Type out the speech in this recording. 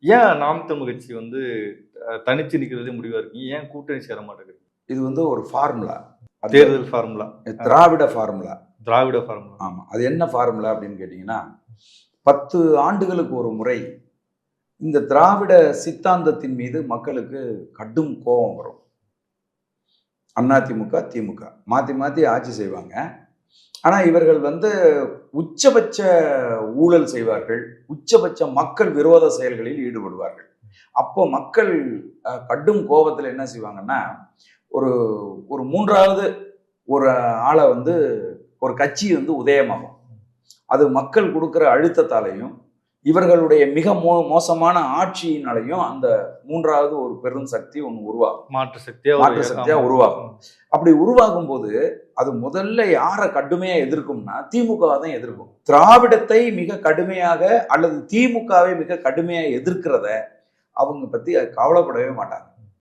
ஏன் நாம் தமிழ் கட்சி வந்து தனிச்சு நிக்கிறதே முடிவா இருக்கீங்க? ஏன் கூட்டணி சேர மாட்டேங்குது? இது வந்து ஒரு ஃபார்முலா. தேர்தல் ஃபார்முலா. திராவிட ஃபார்முலா. திராவிட ஃபார்முலா. ஆமா. அது என்ன ஃபார்முலா அப்படின்னு கேட்டீங்கன்னா, 10 ஆண்டுகளுக்கு ஒரு முறை இந்த திராவிட சித்தாந்தத்தின் மீது மக்களுக்கு கடும் கோபம் வரும். அதிமுக, திமுக மாத்தி மாத்தி ஆட்சி செய்வாங்க. ஆனா இவர்கள் வந்து உச்சபட்ச ஊழல் செய்வார்கள், உச்சபட்ச மக்கள் விரோத செயல்களில் ஈடுபடுவார்கள். அப்போ மக்கள் கடும் கோபத்துல என்ன செய்வாங்கன்னா, ஒரு ஒரு மூன்றாவது ஒரு ஆளை வந்து ஒரு கட்சி வந்து உதயமாகும். அது மக்கள் கொடுக்கிற அழுத்தத்தாலையும் இவர்களுடைய மிக மோசமான ஆட்சியினாலையும் அந்த மூன்றாவது ஒரு பெரும் சக்தி ஒன்று உருவாகும். மாற்று சக்தியா உருவாகும். அப்படி உருவாகும் போது அது முதல்ல யாரை கடுமையா எதிர்க்கும்னா திமுக தான் எதிர்க்கும். திராவிடத்தை மிக கடுமையாக அல்லது திமுகவை மிக கடுமையா எதிர்க்கிறத அவங்க பத்தி கவலைப்படவே மாட்டாங்க.